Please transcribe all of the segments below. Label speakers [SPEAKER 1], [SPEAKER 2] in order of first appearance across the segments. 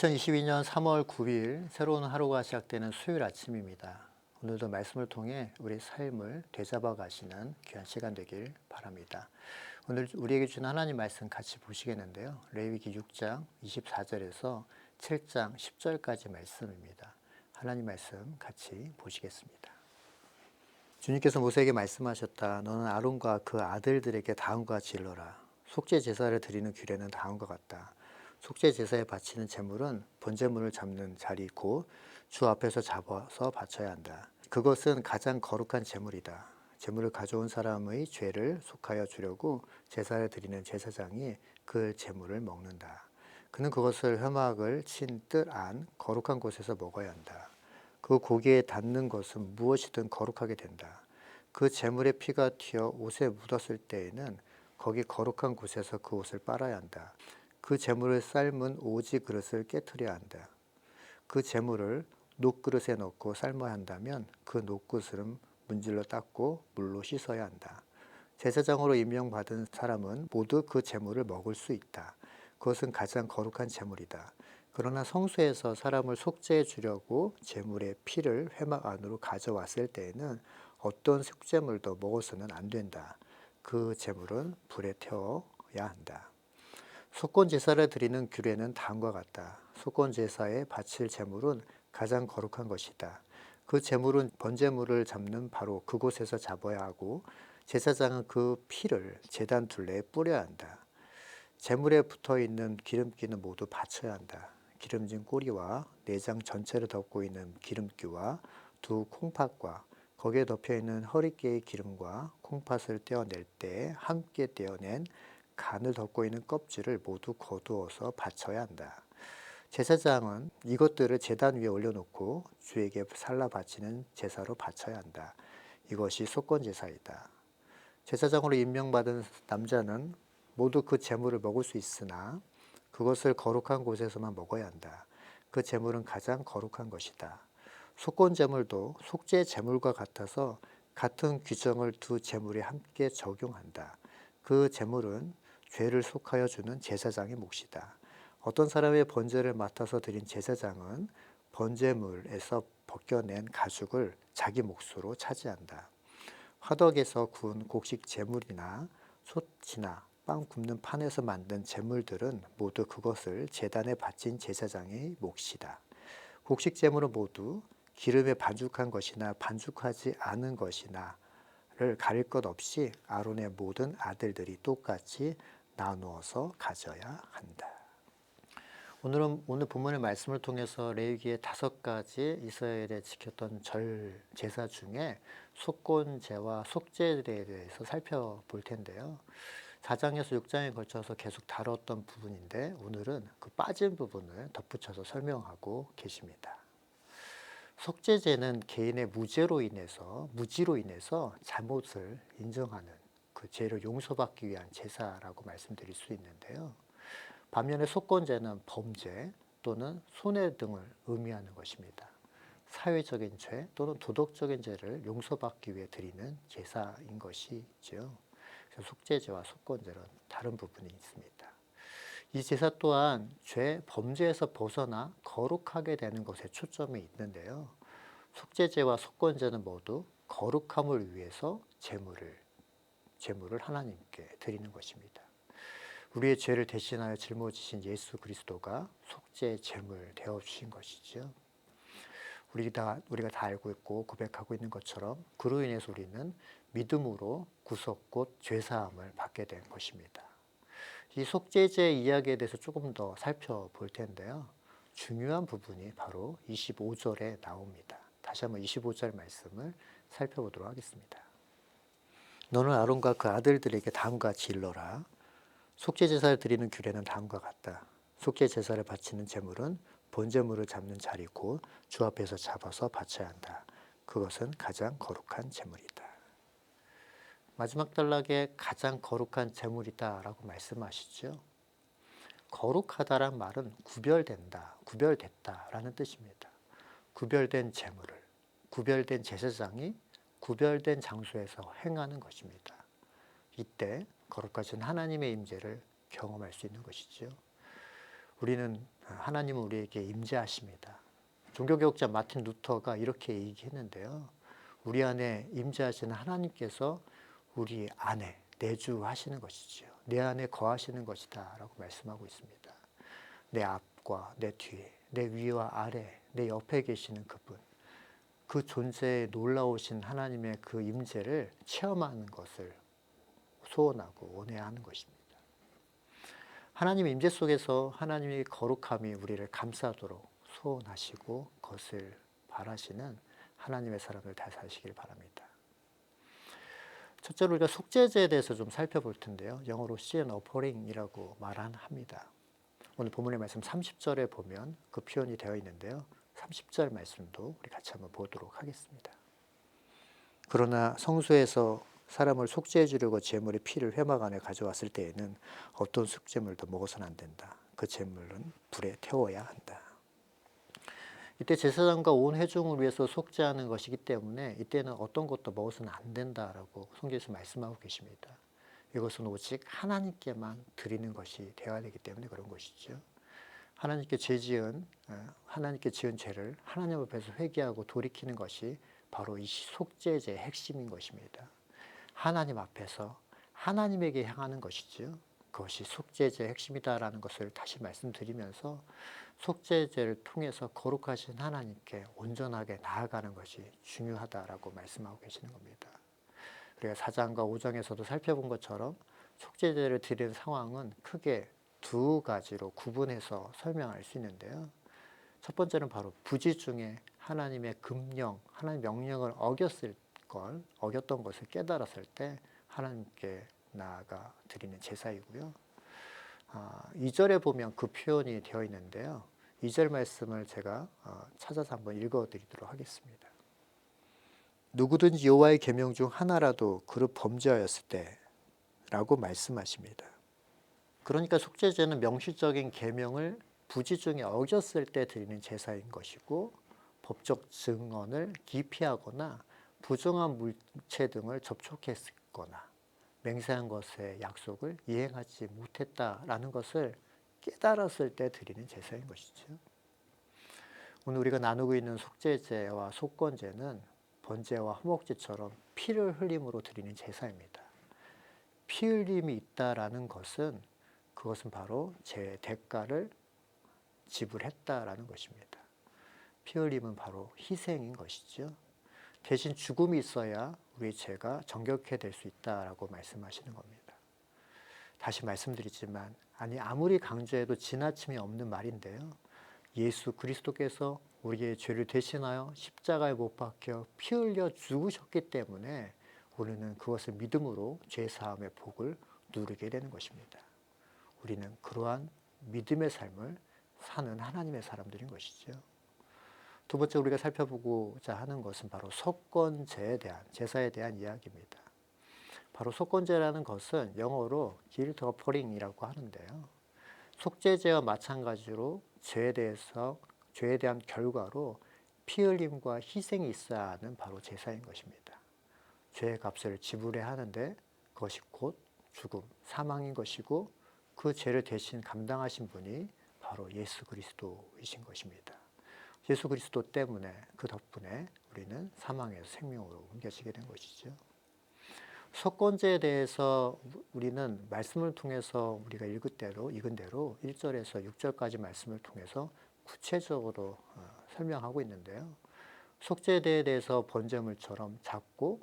[SPEAKER 1] 2022년 3월 9일 새로운 하루가 시작되는 수요일 아침입니다. 오늘도 말씀을 통해 우리 삶을 되잡아 가시는 귀한 시간 되길 바랍니다. 오늘 우리에게 주는 하나님 말씀 같이 보시겠는데요. 레위기 6장 24절에서 7장 10절까지 말씀입니다. 하나님 말씀 같이 보시겠습니다. 주님께서 모세에게 말씀하셨다. 너는 아론과 그 아들들에게 다음과 같이 일러라. 속죄 제사를 드리는 규례는 다음과 같다. 속죄 제사에 바치는 제물은 번제물을 잡는 자리고 주 앞에서 잡아서 바쳐야 한다. 그것은 가장 거룩한 제물이다. 제물을 가져온 사람의 죄를 속하여 주려고 제사를 드리는 제사장이 그 제물을 먹는다. 그는 그것을 회막을 친 뜰 안 거룩한 곳에서 먹어야 한다. 그 고기에 닿는 것은 무엇이든 거룩하게 된다. 그 제물의 피가 튀어 옷에 묻었을 때에는 거기 거룩한 곳에서 그 옷을 빨아야 한다. 그 제물을 삶은 오지 그릇을 깨트려야 한다. 그 제물을 녹그릇에 넣고 삶아야 한다면 그 녹그릇은 문질러 닦고 물로 씻어야 한다. 제사장으로 임명받은 사람은 모두 그 제물을 먹을 수 있다. 그것은 가장 거룩한 제물이다. 그러나 성소에서 사람을 속죄해 주려고 제물의 피를 회막 안으로 가져왔을 때에는 어떤 속죄물도 먹어서는 안 된다. 그 제물은 불에 태워야 한다. 속건 제사를 드리는 규례는 다음과 같다. 속건 제사에 바칠 제물은 가장 거룩한 것이다. 그 제물은 번제물을 잡는 바로 그곳에서 잡아야 하고 제사장은 그 피를 제단 둘레에 뿌려야 한다. 제물에 붙어있는 기름기는 모두 바쳐야 한다. 기름진 꼬리와 내장 전체를 덮고 있는 기름기와 두 콩팥과 거기에 덮여있는 허리깨의 기름과 콩팥을 떼어낼 때 함께 떼어낸 간을 덮고 있는 껍질을 모두 거두어서 바쳐야 한다. 제사장은 이것들을 제단 위에 올려놓고 주에게 살라 바치는 제사로 바쳐야 한다. 이것이 속건 제사이다. 제사장으로 임명받은 남자는 모두 그 제물을 먹을 수 있으나 그것을 거룩한 곳에서만 먹어야 한다. 그 제물은 가장 거룩한 것이다. 속건 제물도 속죄 제물과 같아서 같은 규정을 두 제물에 함께 적용한다. 그 제물은 죄를 속하여 주는 제사장의 몫이다. 어떤 사람의 번제를 맡아서 드린 제사장은 번제물에서 벗겨낸 가죽을 자기 몫으로 차지한다. 화덕에서 구운 곡식 제물이나 솥이나 빵 굽는 판에서 만든 제물들은 모두 그것을 제단에 바친 제사장의 몫이다. 곡식 제물은 모두 기름에 반죽한 것이나 반죽하지 않은 것이나를 가릴 것 없이 아론의 모든 아들들이 똑같이 나누어서 가져야 한다. 오늘 본문의 말씀을 통해서 레위기의 5가지 이스라엘에 지켰던 절 제사 중에 속건제와 속죄에 대해서 살펴볼 텐데요. 4장에서 6장에 걸쳐서 계속 다뤘던 부분인데 오늘은 그 빠진 부분을 덧붙여서 설명하고 계십니다. 속죄제는 개인의 무지로 인해서 잘못을 인정하는 그 죄를 용서받기 위한 제사라고 말씀드릴 수 있는데요. 반면에 속건제는 범죄 또는 손해 등을 의미하는 것입니다. 사회적인 죄 또는 도덕적인 죄를 용서받기 위해 드리는 제사인 것이죠. 그래서 속죄제와 속건제는 다른 부분이 있습니다. 이 제사 또한 범죄에서 벗어나 거룩하게 되는 것에 초점이 있는데요. 속죄제와 속건제는 모두 거룩함을 위해서 제물을 하나님께 드리는 것입니다. 우리의 죄를 대신하여 짊어지신 예수 그리스도가 속죄 제물 되어 주신 것이죠. 우리가 다 알고 있고 고백하고 있는 것처럼 그로 인해서 우리는 믿음으로 구속 곧 죄사함을 받게 된 것입니다. 이 속죄제 이야기에 대해서 조금 더 살펴볼 텐데요. 중요한 부분이 바로 25절에 나옵니다. 다시 한번 25절 말씀을 살펴보도록 하겠습니다. 너는 아론과 그 아들들에게 다음과 같이 일러라. 속죄제사를 드리는 규례는 다음과 같다. 속죄제사를 바치는 제물은 번제물을 잡는 자리고 주 앞에서 잡아서 바쳐야 한다. 그것은 가장 거룩한 제물이다. 마지막 단락에 가장 거룩한 제물이다 라고 말씀하시죠. 거룩하다란 말은 구별됐다 라는 뜻입니다. 구별된 제물을, 구별된 제사장이 구별된 장소에서 행하는 것입니다. 이때 거룩하신 하나님의 임재를 경험할 수 있는 것이죠. 우리는 하나님은 우리에게 임재하십니다. 종교개혁자 마틴 루터가 이렇게 얘기했는데요. 우리 안에 임재하시는 하나님께서 우리 안에 내주하시는 것이지요. 내 안에 거하시는 것이다 라고 말씀하고 있습니다. 내 앞과 내 뒤에, 내 위와 아래, 내 옆에 계시는 그분, 그 존재에 놀라우신 하나님의 그 임재를 체험하는 것을 소원하고 원해하는 것입니다. 하나님의 임재 속에서 하나님의 거룩함이 우리를 감싸도록 소원하시고 그것을 바라시는 하나님의 사람들 다 사시길 바랍니다. 첫째로 우리가 속죄제에 대해서 좀 살펴볼 텐데요. 영어로 sin offering이라고 말합니다. 오늘 본문의 말씀 30절에 보면 그 표현이 되어 있는데요. 30절 말씀도 우리 같이 한번 보도록 하겠습니다. 그러나 성소에서 사람을 속죄해 주려고 제물의 피를 회막 안에 가져왔을 때에는 어떤 속죄물도 먹어서는 안 된다. 그 제물은 불에 태워야 한다. 이때 제사장과 온 회중을 위해서 속죄하는 것이기 때문에 이때는 어떤 것도 먹어서는 안 된다라고 성경에서 말씀하고 계십니다. 이것은 오직 하나님께만 드리는 것이 되어야 되기 때문에 그런 것이죠. 하나님께 지은 죄를 하나님 앞에서 회개하고 돌이키는 것이 바로 이 속죄제의 핵심인 것입니다. 하나님 앞에서 하나님에게 향하는 것이죠. 그것이 속죄제의 핵심이다라는 것을 다시 말씀드리면서 속죄제를 통해서 거룩하신 하나님께 온전하게 나아가는 것이 중요하다라고 말씀하고 계시는 겁니다. 우리가 4장과 5장에서도 살펴본 것처럼 속죄제를 드리는 상황은 크게 두 가지로 구분해서 설명할 수 있는데요. 첫 번째는 바로 부지 중에 하나님의 금령, 하나님의 명령을 어겼던 것을 깨달았을 때 하나님께 나아가 드리는 제사이고요. 2절에 보면 그 표현이 되어 있는데요. 2절 말씀을 제가 찾아서 한번 읽어드리도록 하겠습니다. 누구든지 여호와의 계명 중 하나라도 그릇 범죄하였을 때라고 말씀하십니다. 그러니까 속죄제는 명시적인 계명을 부지 중에 어겼을 때 드리는 제사인 것이고 법적 증언을 기피하거나 부정한 물체 등을 접촉했거나 맹세한 것의 약속을 이행하지 못했다라는 것을 깨달았을 때 드리는 제사인 것이죠. 오늘 우리가 나누고 있는 속죄제와 속건제는 번제와 화목제처럼 피를 흘림으로 드리는 제사입니다. 피 흘림이 있다라는 것은 그것은 바로 죄의 대가를 지불했다라는 것입니다. 피 흘림은 바로 희생인 것이죠. 대신 죽음이 있어야 우리의 죄가 정결케 될 수 있다라고 말씀하시는 겁니다. 다시 말씀드리지만 아무리 강조해도 지나침이 없는 말인데요. 예수 그리스도께서 우리의 죄를 대신하여 십자가에 못 박혀 피 흘려 죽으셨기 때문에 우리는 그것을 믿음으로 죄 사함의 복을 누리게 되는 것입니다. 우리는 그러한 믿음의 삶을 사는 하나님의 사람들인 것이죠. 두 번째 우리가 살펴보고자 하는 것은 바로 속건제에 대한, 제사에 대한 이야기입니다. 바로 속건제라는 것은 영어로 guilt offering이라고 하는데요. 속죄제와 마찬가지로 죄에 대한 결과로 피 흘림과 희생이 있어야 하는 바로 제사인 것입니다. 죄의 값을 지불해야 하는데 그것이 곧 죽음, 사망인 것이고 그 죄를 대신 감당하신 분이 바로 예수 그리스도이신 것입니다. 예수 그리스도 때문에 그 덕분에 우리는 사망에서 생명으로 옮겨지게 된 것이죠. 속건제에 대해서 우리는 말씀을 통해서 우리가 읽은 대로 1절에서 6절까지 말씀을 통해서 구체적으로 설명하고 있는데요. 속죄에 대해서 번제물처럼 작고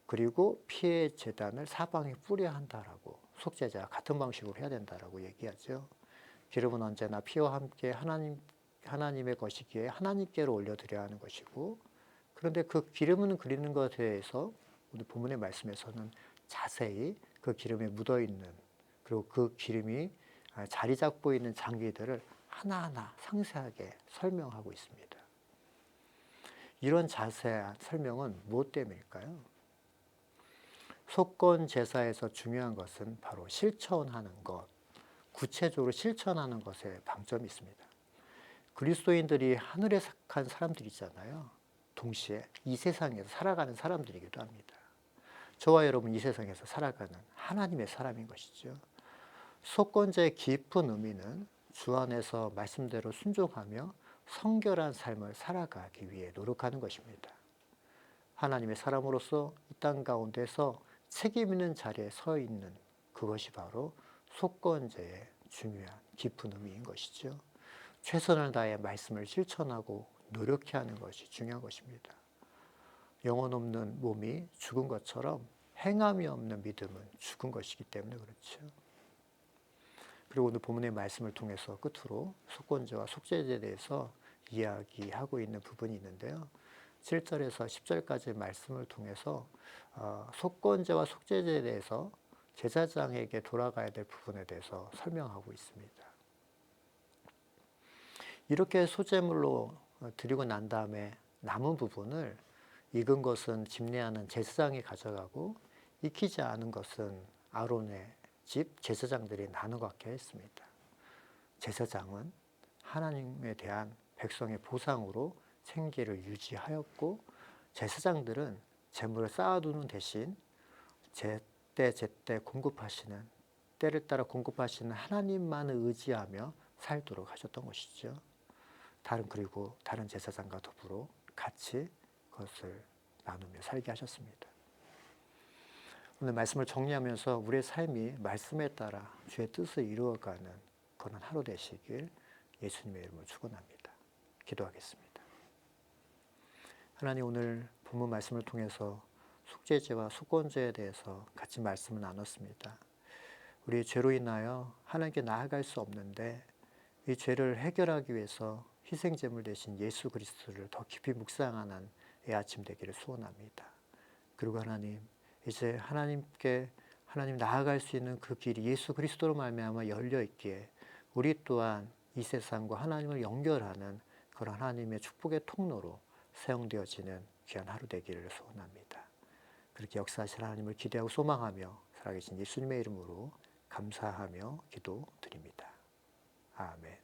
[SPEAKER 1] 그리고 피의 제단을 사방에 뿌려야 한다라고 속죄제와 같은 방식으로 해야 된다라고 얘기하죠. 기름은 언제나 피와 함께 하나님의 것이기에 하나님께로 올려드려야 하는 것이고 그런데 그 기름은 그리는 것에 대해서 오늘 본문의 말씀에서는 자세히 그 기름에 묻어있는 그리고 그 기름이 자리 잡고 있는 장기들을 하나하나 상세하게 설명하고 있습니다. 이런 자세한 설명은 무엇 때문일까요? 속건 제사에서 중요한 것은 바로 실천하는 것, 구체적으로 실천하는 것에 방점이 있습니다. 그리스도인들이 하늘에 속한 사람들이잖아요. 동시에 이 세상에서 살아가는 사람들이기도 합니다. 저와 여러분 이 세상에서 살아가는 하나님의 사람인 것이죠. 속건제의 깊은 의미는 주 안에서 말씀대로 순종하며 성결한 삶을 살아가기 위해 노력하는 것입니다. 하나님의 사람으로서 이 땅 가운데서 책임 있는 자리에 서 있는 그것이 바로 속건제의 중요한 깊은 의미인 것이죠. 최선을 다해 말씀을 실천하고 노력해 하는 것이 중요한 것입니다. 영혼 없는 몸이 죽은 것처럼 행함이 없는 믿음은 죽은 것이기 때문에 그렇죠. 그리고 오늘 본문의 말씀을 통해서 끝으로 속건제와 속죄제에 대해서 이야기하고 있는 부분이 있는데요. 7절에서 10절까지 말씀을 통해서 속건제와 속죄제에 대해서 제사장에게 돌아가야 될 부분에 대해서 설명하고 있습니다. 이렇게 소제물로 드리고 난 다음에 남은 부분을 익은 것은 집례하는 제사장이 가져가고 익히지 않은 것은 아론의 집 제사장들이 나눠 갖게 했습니다. 제사장은 하나님에 대한 백성의 보상으로 생계를 유지하였고, 제사장들은 재물을 쌓아두는 대신 제때 공급하시는, 때를 따라 공급하시는 하나님만을 의지하며 살도록 하셨던 것이죠. 그리고 다른 제사장과 더불어 같이 그것을 나누며 살게 하셨습니다. 오늘 말씀을 정리하면서 우리의 삶이 말씀에 따라 주의 뜻을 이루어가는 그런 하루 되시길 예수님의 이름으로 축원합니다. 기도하겠습니다. 하나님, 오늘 본문 말씀을 통해서 속죄제와 속건제에 대해서 같이 말씀을 나눴습니다. 우리의 죄로 인하여 하나님께 나아갈 수 없는데 이 죄를 해결하기 위해서 희생제물 대신 예수 그리스도를 더 깊이 묵상하는 이 아침 되기를 소원합니다. 그리고 하나님, 이제 하나님 나아갈 수 있는 그 길이 예수 그리스도로 말미암아 열려 있기에 우리 또한 이 세상과 하나님을 연결하는 그런 하나님의 축복의 통로로 사용되어지는 귀한 하루 되기를 소원합니다. 그렇게 역사하실 하나님을 기대하고 소망하며 살아계신 예수님의 이름으로 감사하며 기도드립니다. 아멘.